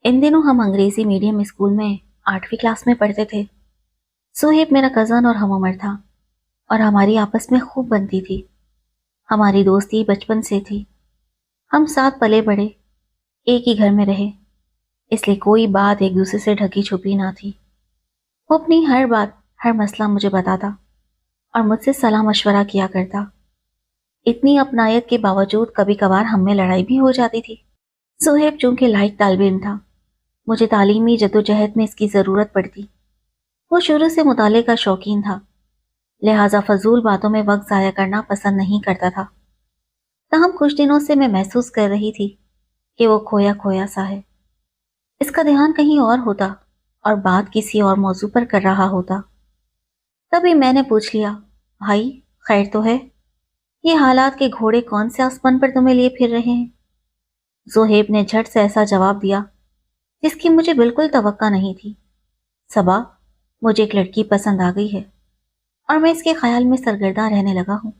ان دنوں ہم انگریزی میڈیم اسکول میں 8ویں کلاس میں پڑھتے تھے۔ سہیب میرا کزن اور ہم عمر تھا اور ہماری آپس میں خوب بنتی تھی۔ ہماری دوستی بچپن سے تھی۔ ہم ساتھ پلے بڑے، ایک ہی گھر میں رہے، اس لیے کوئی بات ایک دوسرے سے ڈھکی چھپی نہ تھی۔ وہ اپنی ہر بات، ہر مسئلہ مجھے بتاتا اور مجھ سے صلاح مشورہ کیا کرتا۔ اتنی اپنائیت کے باوجود کبھی کبھار ہم میں لڑائی بھی ہو جاتی تھی۔ سہیب چونکہ لائق طالب علم تھا، مجھے تعلیمی جدوجہد میں اس کی ضرورت پڑتی۔ وہ شروع سے مطالعے کا شوقین تھا، لہٰذا فضول باتوں میں وقت ضائع کرنا پسند نہیں کرتا تھا۔ تاہم کچھ دنوں سے میں محسوس کر رہی تھی کہ وہ کھویا کھویا سا ہے۔ اس کا دھیان کہیں اور ہوتا اور بات کسی اور موضوع پر کر رہا ہوتا۔ تبھی میں نے پوچھ لیا، بھائی خیر تو ہے؟ یہ حالات کے گھوڑے کون سے آسمان پر تمہیں لیے پھر رہے ہیں؟ زہیب نے جھٹ سے ایسا جواب دیا جس کی مجھے بالکل توقع نہیں تھی۔ صبا، مجھے ایک لڑکی پسند آ گئی ہے اور میں اس کے خیال میں سرگرداں رہنے لگا ہوں۔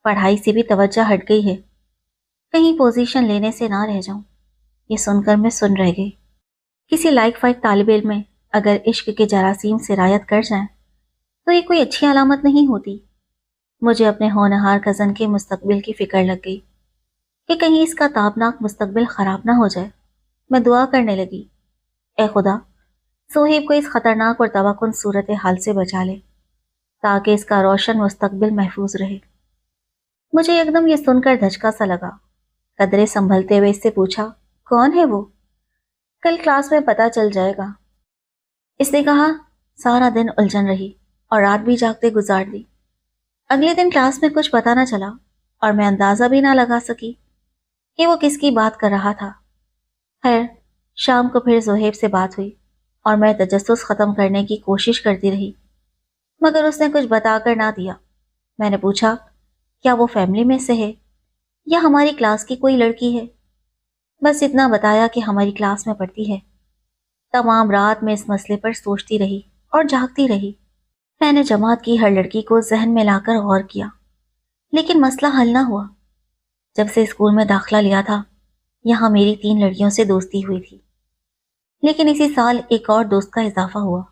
پڑھائی سے بھی توجہ ہٹ گئی ہے، کہیں پوزیشن لینے سے نہ رہ جاؤں۔ یہ سن کر میں سن رہ گئی۔ کسی لائق فائق طالب علم میں اگر عشق کے جراثیم سرایت کر جائیں تو یہ کوئی اچھی علامت نہیں ہوتی۔ مجھے اپنے ہونہار کزن کے مستقبل کی فکر لگ گئی کہ کہیں اس کا تابناک مستقبل خراب نہ ہو جائے۔ میں دعا کرنے لگی، اے خدا، سہیب کو اس خطرناک اور تباہ صورتحال سے بچا لے تاکہ اس کا روشن مستقبل محفوظ رہے۔ مجھے ایک دم یہ سن کر دھچکا سا لگا۔ قدرے سنبھلتے ہوئے اس سے پوچھا، کون ہے وہ؟ کل کلاس میں پتہ چل جائے گا، اس نے کہا۔ سارا دن الجھن رہی اور رات بھی جاگتے گزار دی۔ اگلے دن کلاس میں کچھ پتہ نہ چلا اور میں اندازہ بھی نہ لگا سکی کہ وہ کس کی بات کر رہا تھا۔ خیر، شام کو پھر زہیب سے بات ہوئی اور میں تجسس ختم کرنے کی کوشش کرتی رہی، مگر اس نے کچھ بتا کر نہ دیا۔ میں نے پوچھا، کیا وہ فیملی میں سے ہے یا ہماری کلاس کی کوئی لڑکی ہے؟ بس اتنا بتایا کہ ہماری کلاس میں پڑھتی ہے۔ تمام رات میں اس مسئلے پر سوچتی رہی اور جاگتی رہی۔ میں نے جماعت کی ہر لڑکی کو ذہن میں لا کر غور کیا، لیکن مسئلہ حل نہ ہوا۔ جب سے اسکول میں داخلہ لیا تھا، یہاں میری 3 لڑکیوں سے دوستی ہوئی تھی، لیکن اسی سال ایک اور دوست کا اضافہ ہوا۔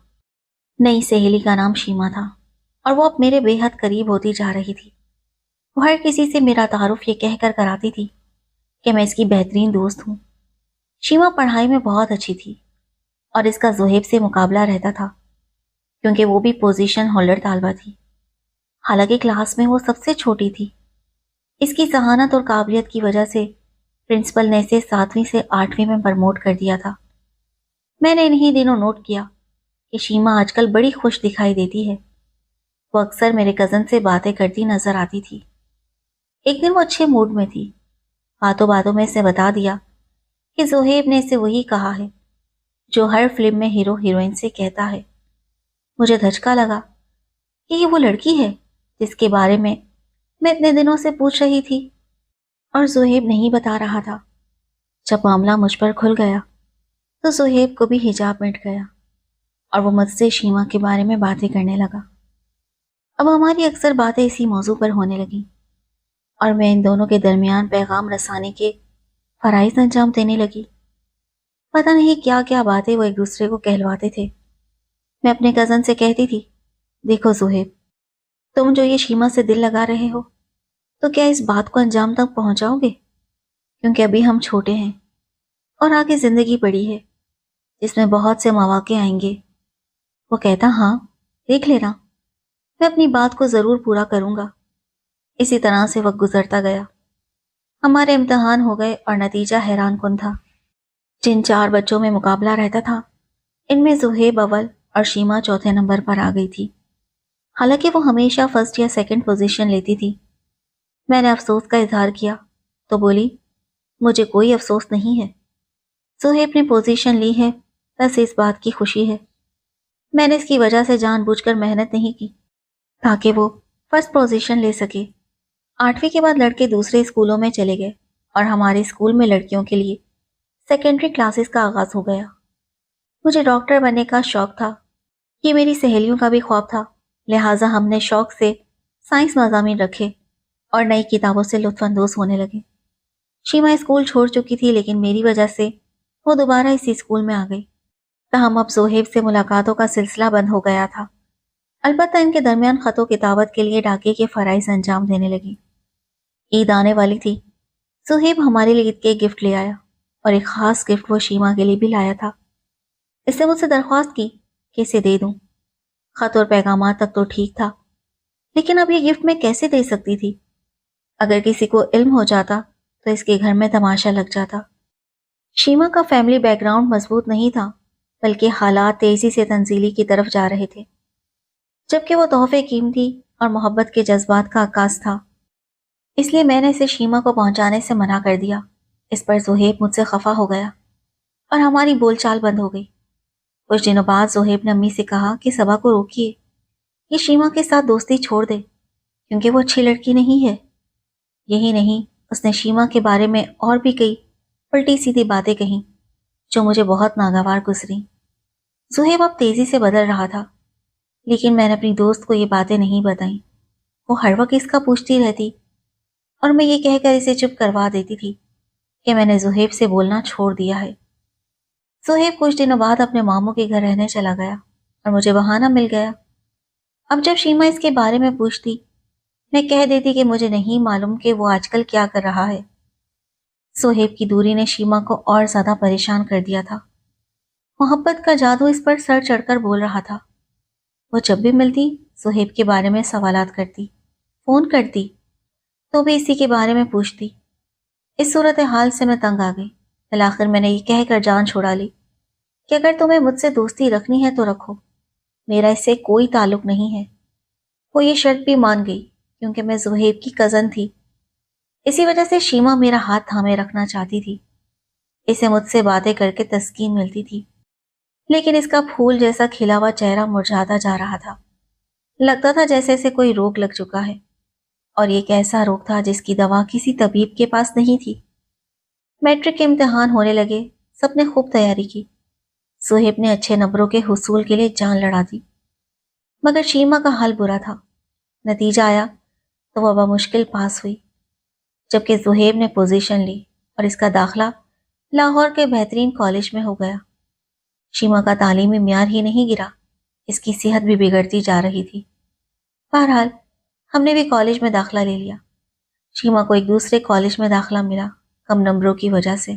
نئی سہیلی کا نام شیما تھا اور وہ اب میرے بے حد قریب ہوتی جا رہی تھی۔ وہ ہر کسی سے میرا تعارف یہ کہہ کر کراتی تھی کہ میں اس کی بہترین دوست ہوں۔ شیما پڑھائی میں بہت اچھی تھی اور اس کا زہیب سے مقابلہ رہتا تھا کیونکہ وہ بھی پوزیشن ہولڈر طالبہ تھی، حالانکہ کلاس میں وہ سب سے چھوٹی تھی۔ اس کی ذہانت اور قابلیت کی وجہ سے پرنسپل نے اسے 7ویں سے 8ویں میں پرموٹ کر دیا تھا۔ میں نے انہی دنوں نوٹ کیا کہ شیما آج کل بڑی خوش دکھائی دیتی ہے۔ وہ اکثر میرے کزن سے باتیں کرتی نظر آتی تھی۔ ایک دن وہ اچھے موڈ میں تھی، باتوں باتوں میں اسے بتا دیا کہ زہیب نے اسے وہی کہا ہے جو ہر فلم میں ہیرو ہیروئن سے کہتا ہے۔ مجھے دھچکا لگا کہ یہ وہ لڑکی ہے جس کے بارے میں اتنے دنوں سے پوچھ رہی تھی اور زہیب نہیں بتا رہا تھا۔ جب معاملہ مجھ پر کھل گیا تو زہیب کو بھی حجاب مٹ گیا اور وہ مجھ سے شیما کے بارے میں باتیں کرنے لگا۔ اب ہماری اکثر باتیں اسی موضوع پر ہونے لگیں اور میں ان دونوں کے درمیان پیغام رسانے کے فرائض انجام دینے لگی۔ پتہ نہیں کیا کیا باتیں وہ ایک دوسرے کو کہلواتے تھے۔ میں اپنے کزن سے کہتی تھی، دیکھو زہیب، تم جو یہ شیما سے دل لگا رہے ہو تو کیا اس بات کو انجام تک پہنچاؤ گے؟ کیونکہ ابھی ہم چھوٹے ہیں اور آگے زندگی پڑی ہے جس میں بہت سے مواقع آئیں گے۔ وہ کہتا، ہاں دیکھ لینا، میں اپنی بات کو ضرور پورا کروں گا۔ اسی طرح سے وقت گزرتا گیا۔ ہمارے امتحان ہو گئے اور نتیجہ حیران کن تھا۔ جن 4 بچوں میں مقابلہ رہتا تھا، ان میں زہیب اول اور شیما چوتھے نمبر پر آ گئی تھی، حالانکہ وہ ہمیشہ فرسٹ یا سیکنڈ پوزیشن لیتی تھی۔ میں نے افسوس کا اظہار کیا تو بولی، مجھے کوئی افسوس نہیں ہے، زہیب نے پوزیشن لی ہے، بس اس بات کی خوشی ہے۔ میں نے اس کی وجہ سے جان بوجھ کر محنت نہیں کی تاکہ وہ فرسٹ پوزیشن لے سکے۔ 8ویں کے بعد لڑکے دوسرے اسکولوں میں چلے گئے اور ہمارے اسکول میں لڑکیوں کے لیے سیکنڈری کلاسز کا آغاز ہو گیا۔ مجھے ڈاکٹر بننے کا شوق تھا، یہ میری سہیلیوں کا بھی خواب تھا، لہٰذا ہم نے شوق سے سائنس مضامین رکھے اور نئی کتابوں سے لطف اندوز ہونے لگے۔ شیما اسکول چھوڑ چکی تھی، لیکن میری وجہ سے وہ دوبارہ اسی اسکول میں آ گئی۔ تاہم اب زہیب سے ملاقاتوں کا سلسلہ بند ہو گیا تھا۔ البتہ ان کے درمیان خط و کتابت کے لیے ڈاکے کے فرائض انجام دینے لگی۔ عید آنے والی تھی۔ زہیب ہمارے لیے عید کے گفٹ لے آیا اور ایک خاص گفٹ وہ شیما کے لیے بھی لایا تھا۔ اس نے مجھ سے درخواست کی کہ اسے دے دوں۔ خط اور پیغامات تک تو ٹھیک تھا، لیکن اب یہ گفٹ میں کیسے دے سکتی تھی؟ اگر کسی کو علم ہو جاتا تو اس کے گھر میں تماشا لگ جاتا۔ شیما کا فیملی بیک گراؤنڈ مضبوط نہیں تھا، بلکہ حالات تیزی سے تنزیلی کی طرف جا رہے تھے، جبکہ وہ تحفے قیمتی اور محبت کے جذبات کا عکاس تھا۔ اس لیے میں نے اسے شیما کو پہنچانے سے منع کر دیا۔ اس پر زہیب مجھ سے خفا ہو گیا اور ہماری بول چال بند ہو گئی۔ کچھ دنوں بعد زہیب نے امی سے کہا کہ صبا کو روکیے، یہ شیما کے ساتھ دوستی چھوڑ دے کیونکہ وہ اچھی لڑکی نہیں ہے۔ یہی نہیں، اس نے شیما کے بارے میں اور بھی کئی الٹی سیدھی باتیں کہیں جو مجھے بہت ناگوار گزری۔ زہیب اب تیزی سے بدل رہا تھا، لیکن میں نے اپنی دوست کو یہ باتیں نہیں بتائیں۔ وہ ہر وقت اس کا پوچھتی رہتی اور میں یہ کہہ کر اسے چپ کروا دیتی تھی کہ میں نے زہیب سے بولنا چھوڑ دیا ہے۔ زہیب کچھ دنوں بعد اپنے ماموں کے گھر رہنے چلا گیا اور مجھے بہانہ مل گیا۔ اب جب شیما اس کے بارے میں پوچھتی، میں کہہ دیتی کہ مجھے نہیں معلوم کہ وہ آج کل کیا کر رہا ہے۔ زہیب کی دوری نے شیما کو اور زیادہ پریشان کر دیا تھا۔ محبت کا جادو اس پر سر چڑھ کر بول رہا تھا۔ وہ جب بھی ملتی زہیب کے بارے میں سوالات کرتی، فون کرتی تو بھی اسی کے بارے میں پوچھتی۔ اس صورتحال سے میں تنگ آ گئی۔ بالآخر میں نے یہ کہہ کر جان چھڑا لی کہ اگر تمہیں مجھ سے دوستی رکھنی ہے تو رکھو، میرا اس سے کوئی تعلق نہیں ہے۔ وہ یہ شرط بھی مان گئی کیونکہ میں زہیب کی کزن تھی۔ اسی وجہ سے شیما میرا ہاتھ تھامے رکھنا چاہتی تھی۔ اسے مجھ سے باتیں کر کے تسکین ملتی تھی، لیکن اس کا پھول جیسا کھلا ہوا چہرہ مرجھاتا جا رہا تھا۔ لگتا تھا جیسے اسے کوئی روگ لگ چکا ہے، اور یہ ایک ایسا روگ تھا جس کی دوا کسی طبیب کے پاس نہیں تھی۔ میٹرک کے امتحان ہونے لگے، سب نے خوب تیاری کی۔ زہیب نے اچھے نمبروں کے حصول کے لیے جان لڑا دی، مگر شیما کا حال برا تھا۔ نتیجہ آیا تو وہ بمشکل پاس ہوئی، جبکہ زہیب نے پوزیشن لی اور اس کا داخلہ لاہور کے بہترین کالج میں ہو گیا۔ شیما کا تعلیمی معیار ہی نہیں گرا، اس کی صحت بھی بگڑتی جا رہی تھی۔ بہرحال ہم نے بھی کالج میں داخلہ لے لیا۔ شیما کو ایک دوسرے کالج میں داخلہ ملا، کم نمبروں کی وجہ سے،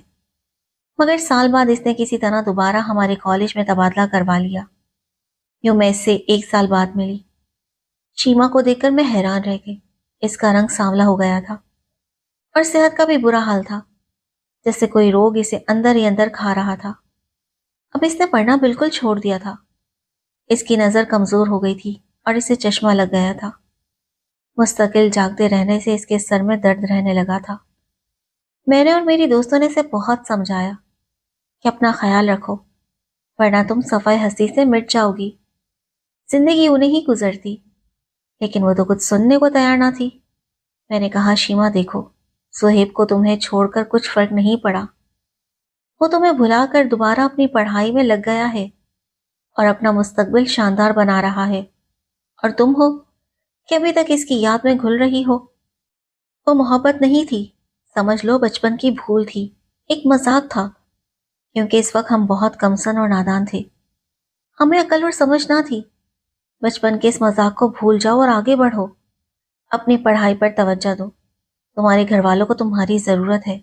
مگر سال بعد اس نے کسی طرح دوبارہ ہمارے کالج میں تبادلہ کروا لیا۔ یوں میں اس سے 1 سال بعد ملی۔ شیما کو دیکھ کر میں حیران رہ گئی۔ اس کا رنگ سانولا ہو گیا تھا اور صحت کا بھی برا حال تھا، جیسے کوئی روگ اسے اندر ہی اندر کھا رہا تھا۔ اب اس نے پڑھنا بالکل چھوڑ دیا تھا۔ اس کی نظر کمزور ہو گئی تھی اور اسے چشمہ لگ گیا تھا۔ مستقل جاگتے رہنے سے اس کے سر میں درد رہنے لگا تھا۔ میں نے اور میری دوستوں نے اسے بہت سمجھایا کہ اپنا خیال رکھو، ورنہ تم صفائے ہستی سے مٹ جاؤ گی۔ زندگی انہیں ہی گزرتی، لیکن وہ تو کچھ سننے کو تیار نہ تھی۔ میں نے کہا، شیما دیکھو، زہیب کو تمہیں چھوڑ کر کچھ فرق نہیں پڑا۔ وہ تمہیں بھلا کر دوبارہ اپنی پڑھائی میں لگ گیا ہے اور اپنا مستقبل شاندار بنا رہا ہے، اور تم ہو کہ ابھی تک اس کی یاد میں گھل رہی ہو۔ وہ محبت نہیں تھی، سمجھ لو بچپن کی بھول تھی، ایک مذاق تھا، کیونکہ اس وقت ہم بہت کمسن اور نادان تھے۔ ہمیں عقل اور سمجھ نہ تھی۔ بچپن کے اس مذاق کو بھول جاؤ اور آگے بڑھو، اپنی پڑھائی پر توجہ دو۔ تمہارے گھر والوں کو تمہاری ضرورت ہے،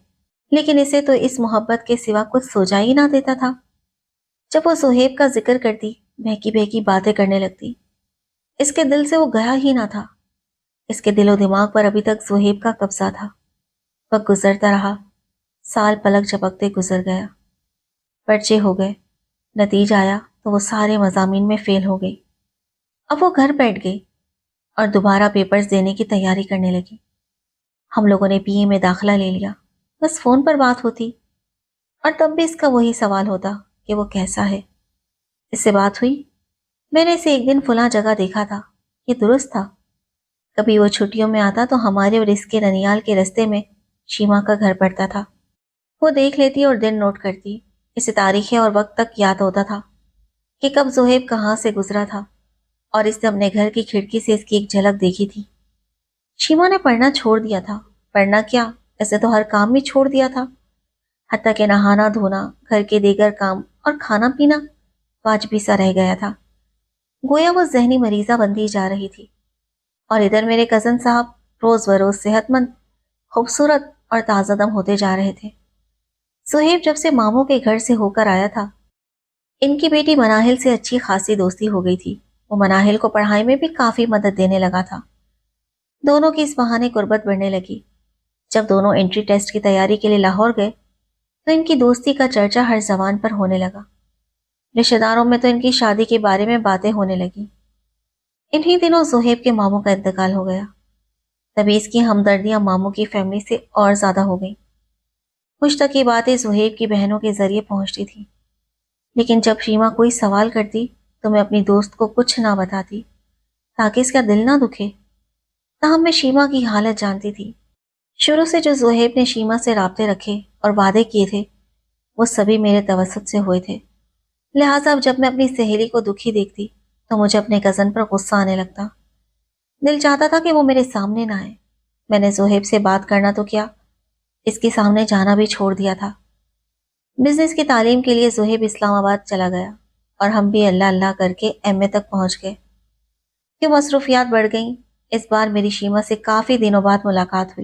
لیکن اسے تو اس محبت کے سوا کچھ سوچا ہی نہ دیتا تھا۔ جب وہ زہیب کا ذکر کرتی، بہکی بہکی باتیں کرنے لگتی، اس کے دل سے وہ گیا ہی نہ تھا۔ اس کے دل و دماغ پر ابھی تک زہیب کا قبضہ تھا۔ وقت گزرتا رہا، سال پلک جھپکتے گزر گیا، پرچے ہو گئے، نتیجہ آیا تو وہ سارے مضامین میں فیل ہو گئی۔ اب وہ گھر بیٹھ گئی اور دوبارہ پیپرز دینے کی تیاری کرنے لگی۔ ہم لوگوں نے BA میں داخلہ لے لیا، بس فون پر بات ہوتی، اور تب بھی اس کا وہی سوال ہوتا کہ وہ کیسا ہے۔ اس سے بات ہوئی، میں نے اسے ایک دن فلاں جگہ دیکھا تھا، یہ درست تھا۔ کبھی وہ چھٹیوں میں آتا تو ہمارے اور اس کے ننیال کے رستے میں شیما کا گھر پڑتا تھا۔ وہ دیکھ لیتی اور دن نوٹ کرتی، اسے تاریخیں اور وقت تک یاد ہوتا تھا کہ کب زہیب کہاں سے گزرا تھا، اور اس نے اپنے گھر کی کھڑکی سے اس کی ایک جھلک دیکھی تھی۔ شیما نے پڑھنا چھوڑ دیا تھا، پڑھنا کیا، ایسے تو ہر کام بھی چھوڑ دیا تھا۔ حتیٰ کہ نہانا دھونا، گھر کے دیگر کام اور کھانا پینا واجبی سا رہ گیا تھا۔ گویا وہ ذہنی مریضہ بنتی جا رہی تھی، اور ادھر میرے کزن صاحب روز بروز صحت مند، خوبصورت اور تازہ دم ہوتے جا رہے تھے۔ سہیب جب سے ماموں کے گھر سے ہو کر آیا تھا، ان کی بیٹی مناہل سے اچھی خاصی دوستی ہو گئی تھی۔ وہ مناہل کو پڑھائی میں بھی کافی مدد دینے لگا تھا۔ دونوں کی اس بہانے قربت بڑھنے لگی۔ جب دونوں انٹری ٹیسٹ کی تیاری کے لیے لاہور گئے تو ان کی دوستی کا چرچا ہر زبان پر ہونے لگا۔ رشتہ داروں میں تو ان کی شادی کے بارے میں باتیں ہونے لگیں۔ انہی دنوں زہیب کے ماموں کا انتقال ہو گیا۔ تبھی اس کی ہمدردیاں ماموں کی فیملی سے اور زیادہ ہو گئیں۔ مشتقی باتیں زہیب کی بہنوں کے ذریعے پہنچتی تھی، لیکن جب شیما کوئی سوال کرتی تو میں اپنی دوست کو کچھ نہ بتاتی تاکہ اس کا دل نہ دکھے۔ تاہم میں شیما کی حالت جانتی تھی۔ شروع سے جو زہیب نے شیما سے رابطے رکھے اور وعدے کیے تھے وہ سبھی میرے توسط سے ہوئے تھے، لہٰذا اب جب میں اپنی سہیلی کو دکھی دیکھتی تو مجھے اپنے کزن پر غصہ آنے لگتا۔ دل چاہتا تھا کہ وہ میرے سامنے نہ آئے۔ میں نے زہیب سے بات کرنا تو کیا، اس کے سامنے جانا بھی چھوڑ دیا تھا۔ بزنس کی تعلیم کے لیے زہیب اسلام آباد چلا گیا اور ہم بھی اللہ اللہ کر کے ایم اے تک پہنچ گئے۔ کہ مصروفیات بڑھ گئیں، اس بار میری شیما سے کافی دنوں بعد ملاقات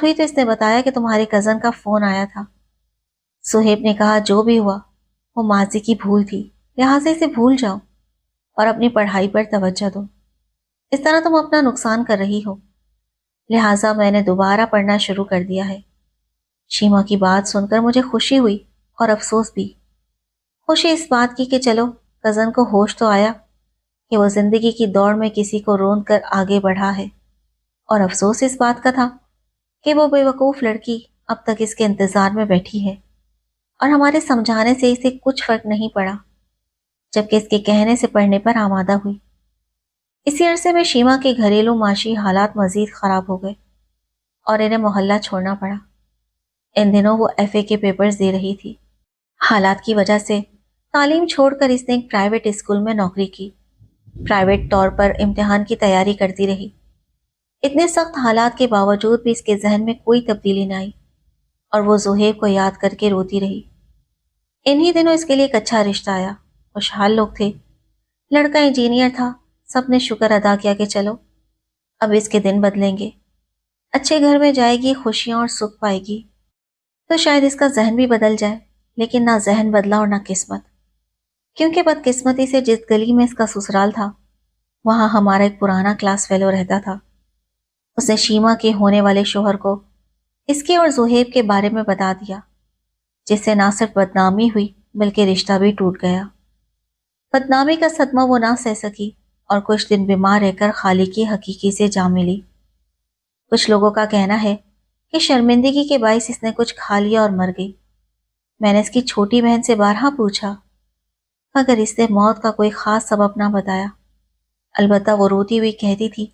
ہوئی تو اس نے بتایا کہ تمہارے کزن کا فون آیا تھا۔ زہیب نے کہا جو بھی ہوا وہ ماضی کی بھول تھی، لہٰذا اسے بھول جاؤ اور اپنی پڑھائی پر توجہ دو۔ اس طرح تم اپنا نقصان کر رہی ہو، لہٰذا میں نے دوبارہ پڑھنا شروع کر دیا ہے۔ شیما کی بات سن کر مجھے خوشی ہوئی اور افسوس بھی۔ خوشی اس بات کی کہ چلو کزن کو ہوش تو آیا کہ وہ زندگی کی دوڑ میں کسی کو روند کر آگے بڑھا ہے، اور افسوس اس بات کا تھا کہ وہ بے وقوف لڑکی اب تک اس کے انتظار میں بیٹھی ہے اور ہمارے سمجھانے سے اسے کچھ فرق نہیں پڑا، جبکہ اس کے کہنے سے پڑھنے پر آمادہ ہوئی۔ اسی عرصے میں شیما کے گھریلو معاشی حالات مزید خراب ہو گئے اور انہیں محلہ چھوڑنا پڑا۔ ان دنوں وہ ایف اے کے پیپرز دے رہی تھی۔ حالات کی وجہ سے تعلیم چھوڑ کر اس نے ایک پرائیویٹ اسکول میں نوکری کی۔ پرائیویٹ طور پر امتحان کی تیاری کرتی رہی۔ اتنے سخت حالات کے باوجود بھی اس کے ذہن میں کوئی تبدیلی نہ آئی اور وہ زہیب کو یاد کر کے روتی رہی۔ انہی دنوں اس کے لیے ایک اچھا رشتہ آیا۔ خوشحال لوگ تھے، لڑکا انجینئر تھا۔ سب نے شکر ادا کیا کہ چلو اب اس کے دن بدلیں گے، اچھے گھر میں جائے گی، خوشیاں اور سکھ پائے گی، تو شاید اس کا ذہن بھی بدل جائے۔ لیکن نہ ذہن بدلا اور نہ قسمت، کیونکہ بدقسمتی سے جس گلی میں اس کا سسرال تھا وہاں ہمارا ایک پرانا کلاس فیلو رہتا تھا۔ اس نے شیما کے ہونے والے شوہر کو اس کے اور زہیب کے بارے میں بتا دیا، جس سے نہ صرف بدنامی ہوئی بلکہ رشتہ بھی ٹوٹ گیا۔ بدنامی کا صدمہ وہ نہ سہ سکی اور کچھ دن بیمار رہ کر خالق کی حقیقی سے جا ملی۔ کچھ لوگوں کا کہنا ہے کہ شرمندگی کے باعث اس نے کچھ کھا لیا اور مر گئی۔ میں نے اس کی چھوٹی بہن سے بارہا پوچھا مگر اس نے موت کا کوئی خاص سبب نہ بتایا۔ البتہ وہ روتی ہوئی کہتی تھی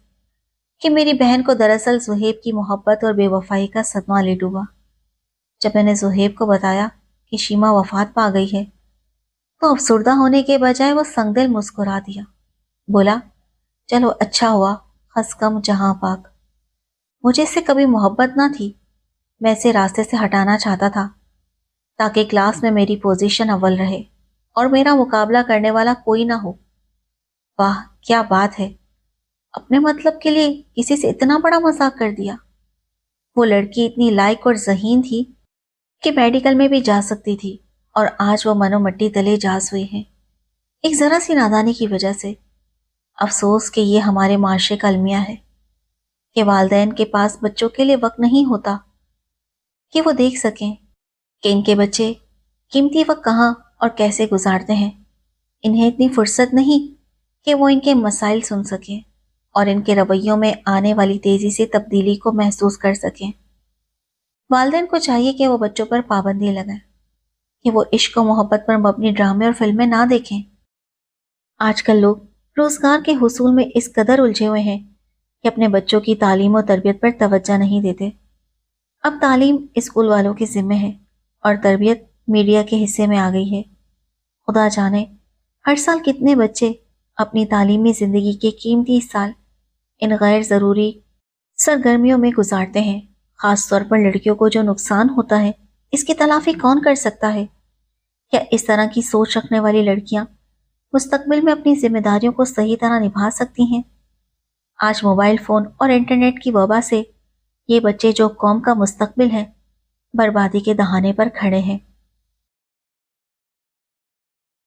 کہ میری بہن کو دراصل زہیب کی محبت اور بے وفائی کا صدمہ لے ڈوبا۔ جب میں نے زہیب کو بتایا کہ شیما وفات پا گئی ہے تو افسردہ ہونے کے بجائے وہ سنگ دل مسکرا دیا، بولا چلو اچھا ہوا، خس کم جہاں پاک۔ مجھے اس سے کبھی محبت نہ تھی، میں اسے راستے سے ہٹانا چاہتا تھا تاکہ کلاس میں میری پوزیشن اول رہے اور میرا مقابلہ کرنے والا کوئی نہ ہو۔ واہ کیا بات ہے، اپنے مطلب کے لیے کسی سے اتنا بڑا مذاق کر دیا۔ وہ لڑکی اتنی لائق اور ذہین تھی کہ میڈیکل میں بھی جا سکتی تھی اور آج وہ منو مٹی تلے جاز ہوئی ہے، ایک ذرا سی نادانی کی وجہ سے۔ افسوس کہ یہ ہمارے معاشرے کا المیہ ہے کہ والدین کے پاس بچوں کے لیے وقت نہیں ہوتا کہ وہ دیکھ سکیں کہ ان کے بچے قیمتی وقت کہاں اور کیسے گزارتے ہیں۔ انہیں اتنی فرصت نہیں کہ وہ ان کے مسائل سن سکیں اور ان کے رویوں میں آنے والی تیزی سے تبدیلی کو محسوس کر سکیں۔ والدین کو چاہیے کہ وہ بچوں پر پابندی لگائیں کہ وہ عشق و محبت پر مبنی ڈرامے اور فلمیں نہ دیکھیں۔ آج کل لوگ روزگار کے حصول میں اس قدر الجھے ہوئے ہیں کہ اپنے بچوں کی تعلیم و تربیت پر توجہ نہیں دیتے۔ اب تعلیم اسکول والوں کے ذمہ ہے اور تربیت میڈیا کے حصے میں آ گئی ہے۔ خدا جانے ہر سال کتنے بچے اپنی تعلیمی زندگی کے قیمتی سال ان غیر ضروری سرگرمیوں میں گزارتے ہیں۔ خاص طور پر لڑکیوں کو جو نقصان ہوتا ہے اس کی تلافی کون کر سکتا ہے؟ کیا اس طرح کی سوچ رکھنے والی لڑکیاں مستقبل میں اپنی ذمہ داریوں کو صحیح طرح نبھا سکتی ہیں؟ آج موبائل فون اور انٹرنیٹ کی وبا سے یہ بچے جو قوم کا مستقبل ہیں، بربادی کے دہانے پر کھڑے ہیں۔